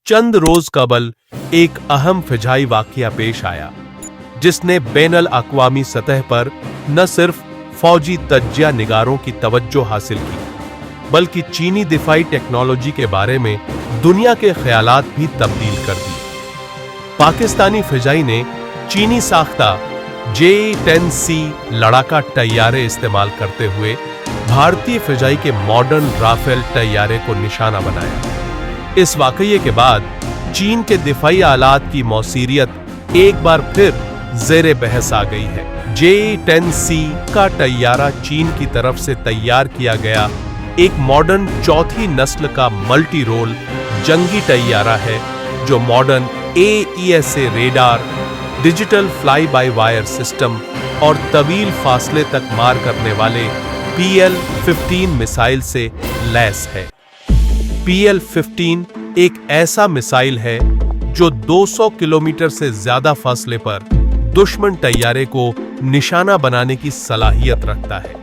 चंद रोज कबल एक अहम फिजाई वाकया पेश आया जिसने बैनुल अक़वामी सतह पर न सिर्फ फौजी तज्जिया निगारों की तवज्जो हासिल की बल्कि चीनी दिफाई टेक्नोलॉजी के बारे में दुनिया के ख्यालात भी तब्दील कर दिए। पाकिस्तानी फिजाई ने चीनी साख्ता J-10C लड़ाका तैयारे इस्तेमाल करते हुए भारतीय फिजाई के मॉडर्न राफेल तैयारे को निशाना बनाया। इस वाकये के बाद चीन के दिफाई आलात की मौसीरियत एक बार फिर ज़ेरे बहस आ गई है। J-10C का तैयारा चीन की तरफ से तैयार किया गया एक मॉडर्न चौथी नस्ल का मल्टी रोल जंगी तैयारा है जो modern AESA radar, digital fly by wire system और तवील फासले तक मार करने वाले PL-15 मिसाइल से लैस है। PL-15 एक ऐसा मिसाइल है जो 200 किलोमीटर से ज्यादा फासले पर दुश्मन तैयारे को निशाना बनाने की सलाहियत रखता है।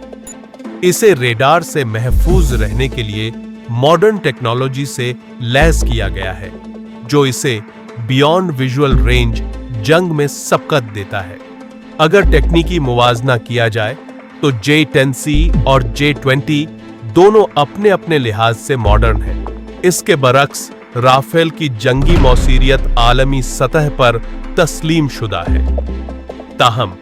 इसे रेडार से महफूज रहने के लिए मॉडर्न टेक्नोलॉजी से लैस किया गया है जो इसे बियॉन्ड विजुअल रेंज जंग में सबकत देता है। अगर टेक्निकी मुवाजना किया जाए तो J-10C और J-20 दोनों अपने अपने लिहाज से मॉडर्न हैं। इसके बरक्स राफेल की जंगी मौसीरियत आलमी सतह पर तस्लीम शुदा है। ताहम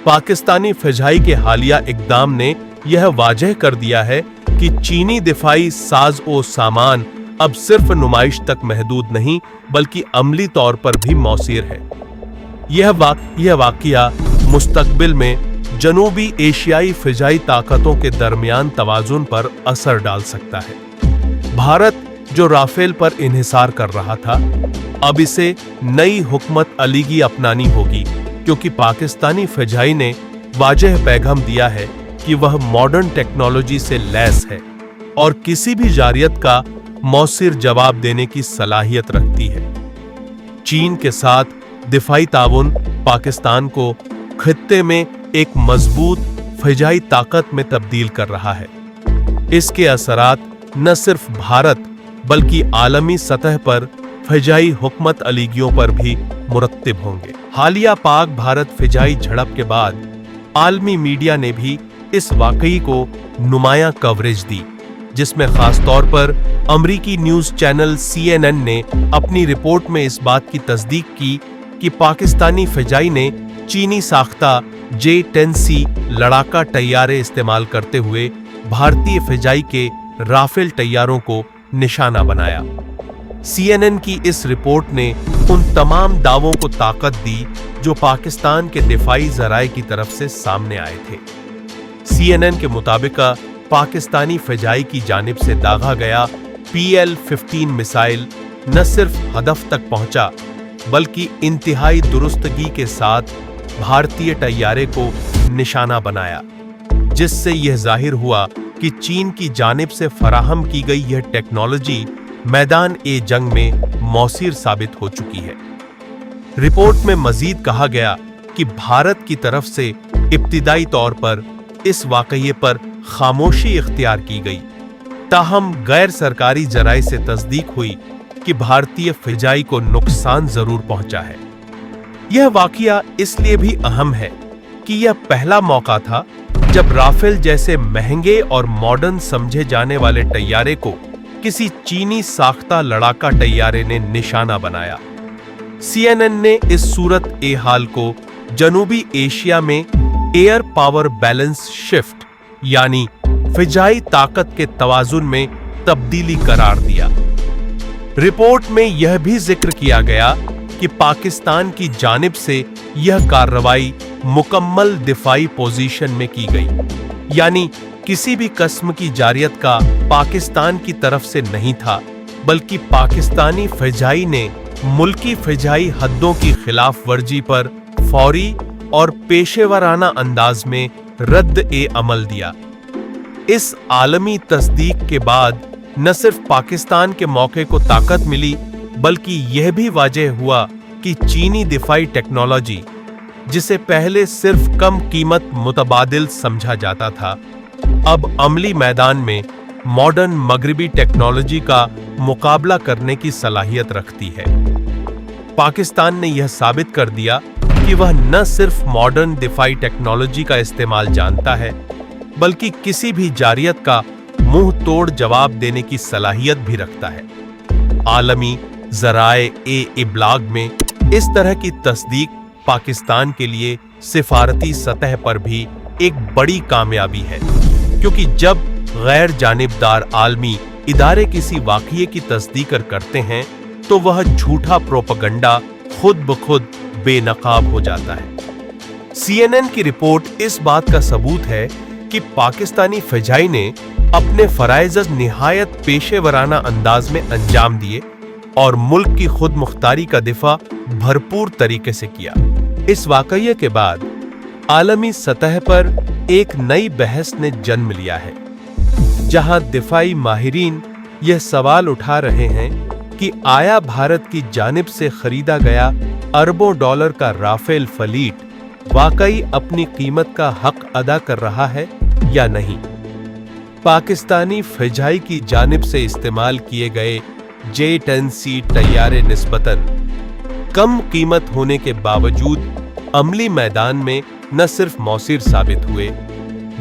पाकिस्तानी फिजाई के हालिया इक़दाम ने यह वाजह कर दिया है कि चीनी दिफाई साज ओ सामान अब सिर्फ नुमाइश तक महदूद नहीं बल्कि अमली तौर पर भी मौसीर है। यह वाकया मुस्तकबिल में जनूबी एशियाई फिजाई ताकतों के दरमियान तवाजुन पर असर डाल सकता है। भारत जो राफेल पर इन्हिसार कर रहा था अब इसे नई हुकमत अलीगी अपनानी होगी क्योंकि पाकिस्तानी फिजाई ने वाजह पैगाम दिया है कि वह मॉडर्न टेक्नोलॉजी से लैस है और किसी भी जारियत का मौसिर जवाब देने की सलाहियत रखती है। चीन के साथ दिफाई ताउन पाकिस्तान को खित्ते में एक मजबूत फिजाई ताकत में तब्दील कर रहा है। इसके असरात न सिर्फ भारत बल्कि आलमी सतह पर फिजाई हुकमत अलीगियों पर भी मुरत्तिब होंगे। हालिया पाक भारत फिजाई झड़प के बाद आलमी मीडिया ने भी इस वाकई को नुमायां कवरेज दी जिसमें खास तौर पर अमरीकी न्यूज चैनल CNN ने अपनी रिपोर्ट में इस बात की तस्दीक की कि पाकिस्तानी फिजाई ने चीनी साख्ता J-10C लड़ाका तैयारे इस्तेमाल करते हुए भारतीय फिजाई के राफेल तैयारों को निशाना बनाया। CNN की इस रिपोर्ट ने उन तमाम दावों को ताकत दी जो पाकिस्तान के दिफाई ज़राए की तरफ से सामने आए थे। CNN के मुताबिक पाकिस्तानी फिजाई की जानिब से दागा गया PL-15 मिसाइल न सिर्फ हदफ तक पहुंचा बल्कि इंतहाई दुरुस्तगी के साथ भारतीय तैयारे को निशाना बनाया जिससे यह जाहिर हुआ कि चीन की जानिब से फराहम की गई यह टेक्नोलॉजी मैदान ए जंग में मौसीर साबित हो चुकी है। रिपोर्ट में मजीद कहा गया कि भारत की तरफ से इब्तिदाई तौर पर इस वाकये पर खामोशी इख्तियार की गई ताहम गैर सरकारी जराए से तस्दीक हुई कि भारतीय फिजाई को नुकसान जरूर पहुंचा है। यह वाकया इसलिए भी अहम है कि यह पहला मौका था जब राफेल जैसे महंगे और मॉडर्न समझे जाने वाले तैयारे को किसी चीनी साख्ता लड़ाका तैयारे ने निशाना बनाया। CNN ने इस सूरत ए हाल को जनूबी एशिया में एयर पावर बैलेंस शिफ्ट यानी फिजाई ताकत के तवाजुन में तब्दीली करार दिया। रिपोर्ट में यह भी जिक्र किया गया कि पाकिस्तान की जानिब से यह कार्रवाई मुकम्मल दिफाई पोजीशन में की गई यानी किसी भी किस्म की जारियत का पाकिस्तान की तरफ से नहीं था बल्कि पाकिस्तानी फिजाई ने मुल्की फिजाई हदों की खिलाफ वर्जी पर फौरी और पेशेवराना अंदाज में रद्द-ए-अमल दिया। इस आलमी तस्दीक के बाद न सिर्फ पाकिस्तान के मौके को ताकत मिली बल्कि यह भी वाजह हुआ कि चीनी दिफाई टेक्नोलॉजी जिसे पहले सिर्फ कम कीमत मुतबादिल समझा जाता था अब अमली मैदान में मॉडर्न मगरबी टेक्नोलॉजी का मुकाबला करने की सलाहियत रखती है। पाकिस्तान ने यह साबित कर दिया कि वह न सिर्फ मॉडर्न दिफाई टेक्नोलॉजी का इस्तेमाल जानता है, बल्कि किसी भी जारियत का मुंह तोड़ जवाब देने की सलाहियत भी रखता है। आलमी ज़राए-ए-इब्लाग में इस तरह की तस्दीक पाकिस्तान के लिए सिफारती सतह पर भी एक बड़ी कामयाबी है, क्योंकि जब गैर जानिबदार आलमी इदारे किसी वाक़ये की तस्दीक करते हैं तो वह झूठा प्रोपगंडा खुद ब खुद बेनकाब हो जाता है। CNN की रिपोर्ट इस बात का सबूत है कि पाकिस्तानी फ़िजाई ने अपने फ़राइज़ निहायत पेशेवराना अंदाज में अंजाम दिए और मुल्क की खुद मुख्तारी का दिफा भरपूर तरीके से किया। इस वाक़ये के बाद आलमी सतह पर एक नई बहस ने जन्म लिया है, जहां दिफाई माहिरीन यह सवाल उठा रहे हैं कि आया भारत की जानिब से खरीदा गया अरबों डॉलर का राफेल फ्लीट वाकई अपनी कीमत का हक अदा कर रहा है या नहीं। पाकिस्तानी फ़िजाई की जानिब से इस्तेमाल किए गए J-10C तैयारे निस्बतन कम कीमत होने के बावजूद अमली मैदान में न सिर्फ मौसिर साबित हुए,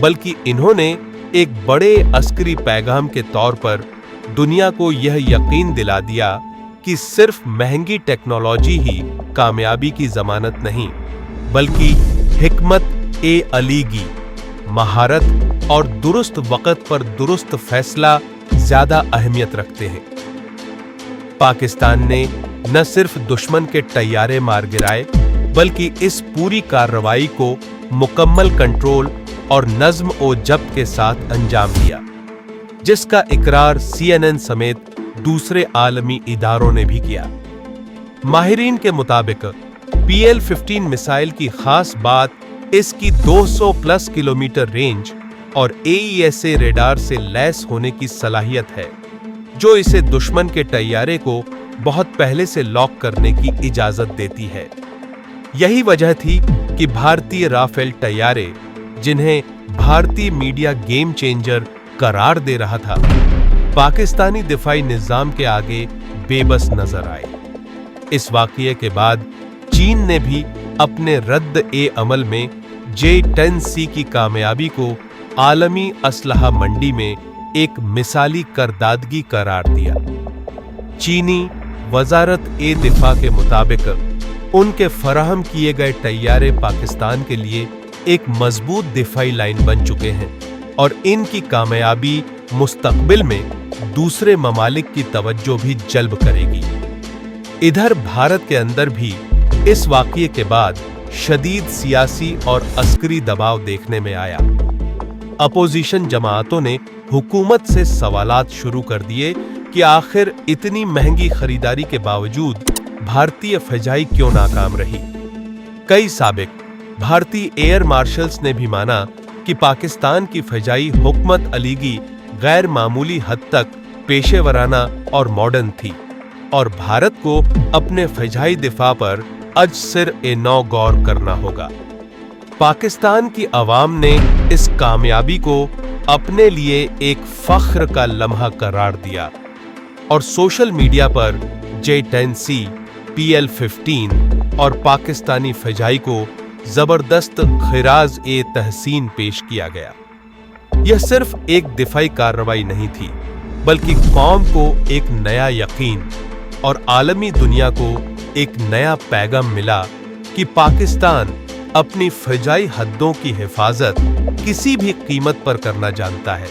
बल्कि इन्होंने एक बड़े अस्करी पैगाम के तौर पर दुनिया को यह यकीन दिला दिया कि सिर्फ महंगी टेक्नोलॉजी ही कामयाबी की जमानत नहीं, बल्कि हिकमत-ए-अलीगी, महारत और दुरुस्त वक़्त पर दुरुस्त फैसला ज्यादा अहमियत रखते हैं। पाकिस्तान ने न सिर्फ दुश्मन के तैयारे मार गिराए, बल्कि इस पूरी कार्रवाई को मुकम्मल कंट्रोल और नज्म ओ जब्त के साथ अंजाम दिया, जिसका इकरार CNN समेत दूसरे आलमी इदारों ने भी किया। माहिरीन के मुताबिक PL-15 मिसाइल की खास बात इसकी 200 प्लस किलोमीटर रेंज और AESA रेडार से लैस होने की सलाहियत है, जो इसे दुश्मन के तैयारे को बहुत पहले से लॉक करने की इजाजत देती है। यही वजह थी कि भारतीय राफेल तैयारे, जिन्हें भारतीय मीडिया गेम चेंजर करार दे रहा था, पाकिस्तानी दिफाई निजाम के आगे बेबस नजर आए। इस वाकये के बाद चीन ने भी अपने रद्द-ए-अमल में J-10C की कामयाबी को आलमी असलहा मंडी में एक मिसाली करदादगी करार दिया। चीनी वज़ारत-ए-दिफा के मुताबिक उनके फराहम किए गए तैयारे पाकिस्तान के लिए एक मजबूत दिफाई लाइन बन चुके हैं और इनकी कामयाबी मुस्तकबिल में दूसरे ममालिक की तवज्जो भी जल्ब करेगी। इधर भारत के अंदर भी इस वाक़ये के बाद शदीद सियासी और अस्करी दबाव देखने में आया। अपोजिशन जमाअतों ने हुकूमत से सवालात शुरू कर दिए कि आखिर इतनी महंगी खरीदारी के बावजूद भारतीय फ़िजाई क्यों नाकाम रही। कई साबिक भारतीय एयर मार्शल्स ने भी माना कि पाकिस्तान की फ़िजाई हुकमत अलीगी गैर मामूली हद तक पेशेवराना और मॉडर्न थी और भारत को अपने फ़िजाई दिफा पर अज-सिर-ए-नौ गौर करना होगा। पाकिस्तान की आवाम ने इस कामयाबी को अपने लिए एक फ़ख्र का लम्हा करार दिया और सोशल मीडिया पर J-10C, PL-15 और पाकिस्तानी फ़िजाई को जबरदस्त खिराज-ए-तहसीन पेश किया गया। यह सिर्फ एक दिफाई कार्रवाई नहीं थी, बल्कि कौम को एक नया यकीन और आलमी दुनिया को एक नया पैगाम मिला कि पाकिस्तान अपनी फ़िजाई हदों की हिफाजत किसी भी कीमत पर करना जानता है,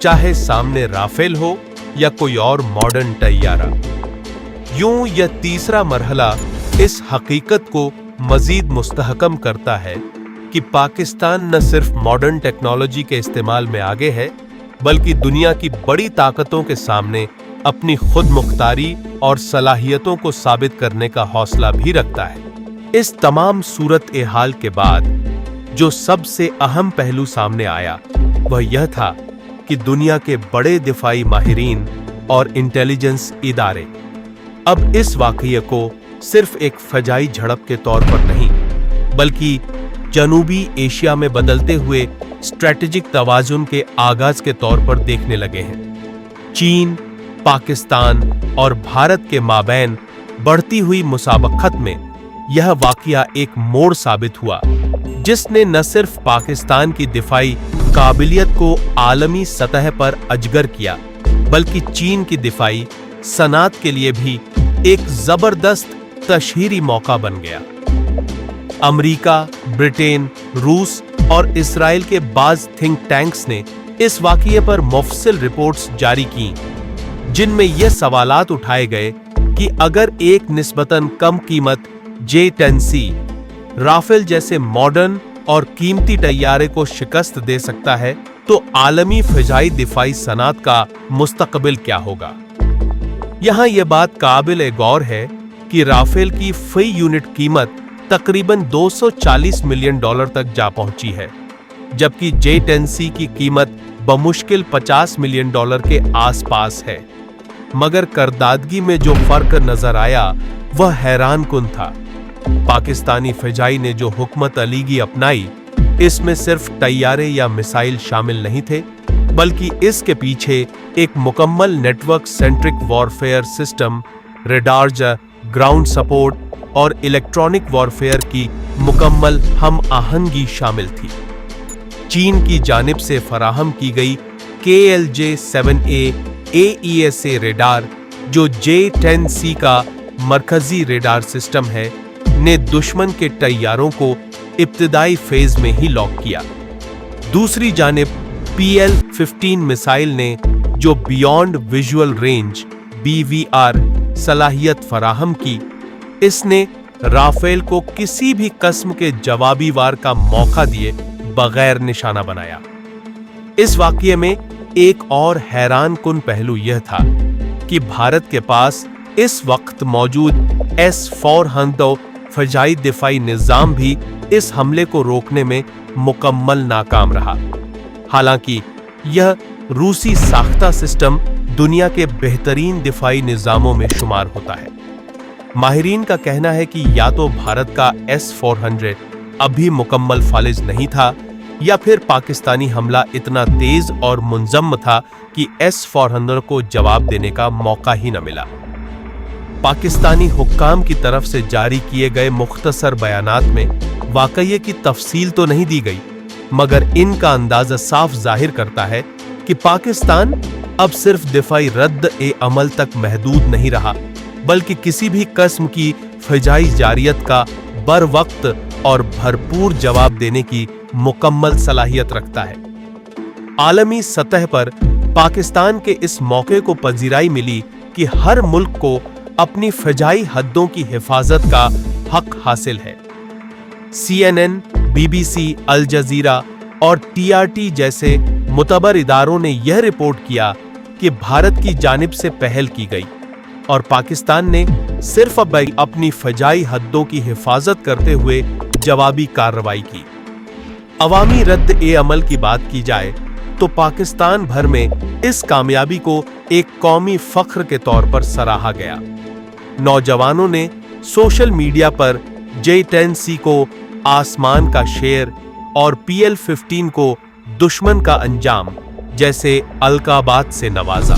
चाहे सामने राफेल हो या कोई और मॉडर्न तैयारा। यूं यह तीसरा मरहला इस हकीकत को मजीद मुस्तहकम करता है कि पाकिस्तान न सिर्फ मॉडर्न टेक्नोलॉजी के इस्तेमाल में आगे है, बल्कि दुनिया की बड़ी ताकतों के सामने अपनी खुद मुख्तारी और सलाहियतों को साबित करने का हौसला भी रखता है। इस तमाम सूरत-ए-हाल के बाद जो सबसे अहम पहलू सामने आया वह यह था कि दुनिया के बड़े दिफाई माहिरीन और इंटेलिजेंस इदारे अब इस वाक़ये को सिर्फ एक फ़िजाई झड़प के तौर पर नहीं, बल्कि जनूबी एशिया में बदलते हुए स्ट्रेटेजिक तवाजुन के आगाज के तौर पर देखने लगे हैं। चीन, पाकिस्तान और भारत के माबैन बढ़ती हुई मुसाबकत में यह वाकया एक मोड़ साबित हुआ, जिसने न सिर्फ पाकिस्तान की दिफाई काबिलियत को आलमी सतह पर अजगर किया, बल्कि चीन की दिफाई सनात के लिए भी एक जबरदस्त तशहीरी मौका बन गया। अमेरिका, ब्रिटेन, रूस और इस्राएल के बाज थिंक टैंक्स ने इस वाकये पर मुफस्सिल रिपोर्ट्स जारी की, जिनमें यह सवालात उठाए गए कि अगर एक निस्बतन कम कीमत J-10C राफेल जैसे मॉडर्न और कीमती तैयारे को शिकस्त दे सकता है, तो आलमी फिजाई दिफाई सनात का मुस्तकबिल क्या होगा। यहां यह बात काबिल गौर है कि राफेल की फी यूनिट कीमत तकरीबन $240 मिलियन तक जा पहुंची है, जबकि J-10C की कीमत बमुश्किल $50 मिलियन के आसपास है। मगर करदादगी में जो फर्क नजर आया वह हैरान कुन था। पाकिस्तानी फिजाई ने जो हुकमत अलीगी अपनाई, इसमें सिर्फ तैयारे या मिसाइल शामिल नहीं थे, बल्कि इसके पीछे एक मुकम्मल network centric warfare system, radars, ground support और इलेक्ट्रॉनिक वॉरफेयर की मुकम्मल हम आहंगी शामिल थी। चीन की जानिब से फराहम की गई KLJ-7A AESA रेडार, जो J-10C का मरकजी रेडार सिस्टम है, ने दुश्मन के तैयारों को इब्तिदाई फेज में ही लॉक किया। दूसरी जानिब PL-15 मिसाइल ने जो बियॉन्ड विजुअल रेंज BVR सलाहियत फराहम की, इसने राफेल को किसी भी किस्म के जवाबी वार का मौका दिए बगैर निशाना बनाया। इस वाकये में एक और हैरान कुन पहलू यह था कि भारत के पास इस वक्त मौजूद S-400 फजाई दिफाई निजाम भी इस हमले को रोकने में मुकम्मल नाकाम रहा। हालांकि यह रूसी साख्ता सिस्टम दुनिया के बेहतरीन दिफाई निजामों में शुमार होता है। माहिरीन का कहना है कि या तो भारत का S-400 अभी मुकम्मल फालिज नहीं था, या फिर पाकिस्तानी हमला इतना तेज और मुंजम था कि S-400 को जवाब देने का मौका ही न मिला। पाकिस्तानी हुक्काम की तरफ से जारी किए गए मुख्तसर बयानात में वाकये की तफसील तो नहीं दी गई, मगर इनका अंदाजा साफ जाहिर करता है कि पाकिस्तान अब सिर्फ दिफाई रद्द-ए-अमल तक महदूद नहीं रहा, बल्कि किसी भी किस्म की फिजाई जारियत का बर वक्त और भरपूर जवाब देने की मुकम्मल सलाहियत रखता है। आलमी सतह पर पाकिस्तान के इस मौके को पजीराई मिली कि हर मुल्क को अपनी फिजाई हदों की हिफाजत का हक हासिल है। CNN, BBC, अल जजीरा और TRT जैसे मुतबर इदारों ने यह रिपोर्ट किया कि भारत की जानिब से पहल की गई और पाकिस्तान ने सिर्फ अपनी फिजाई हदों की हिफाजत करते हुए जवाबी कार्रवाई की। अवामी रद्द-ए-अमल की बात की जाए तो पाकिस्तान भर में इस कामयाबी को एक कौमी फख्र के तौर पर सराहा गया। नौजवानों ने सोशल मीडिया पर J-10C को आसमान का शेर और PL-15 को दुश्मन का अंजाम जैसे अलकाबात से नवाजा।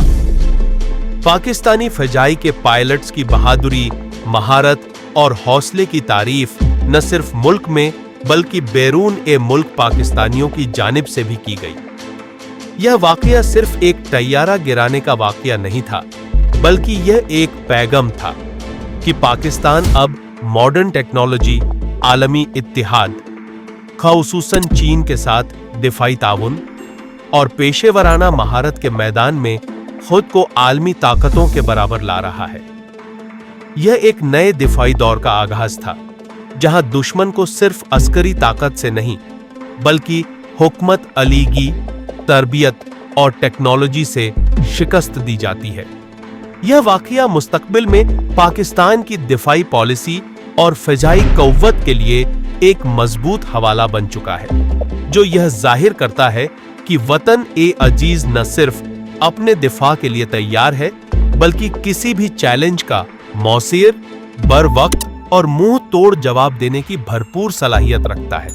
पाकिस्तानी फजाई के पायलट्स की बहादुरी, महारत और हौसले की तारीफ न सिर्फ मुल्क में बल्कि बैरून ए मुल्क पाकिस्तानियों की जानिब से भी की गई। यह वाकया सिर्फ एक तैयारा गिराने का वाकया नहीं था, बल्कि यह एक पैगाम था कि पाकिस्तान अब मॉडर्न टेक्नोलॉजी, आलमी इत्तिहाद, ख़ुसूसन चीन के साथ दिफाई ताउन और पेशेवराना महारत के मैदान में खुद को आलमी ताकतों के बराबर ला रहा है। यह एक नए दिफाई दौर का आगाज था, जहां दुश्मन को सिर्फ अस्करी ताकत से नहीं, बल्कि हुकमत अलीगी, तरबियत और टेक्नोलॉजी से शिकस्त दी जाती है। यह वाकया मुस्तकबिल में पाकिस्तान की दिफाई पॉलिसी और फिजाई कव्वत के लिए एक मजबूत हवाला बन चुका है, जो यह जाहिर करता है कि वतन ए अजीज न सिर्फ अपने दिफा के लिए तैयार है, बल्कि किसी भी चैलेंज का मौसीर, बर वक्त और मुंह तोड़ जवाब देने की भरपूर सलाहियत रखता है।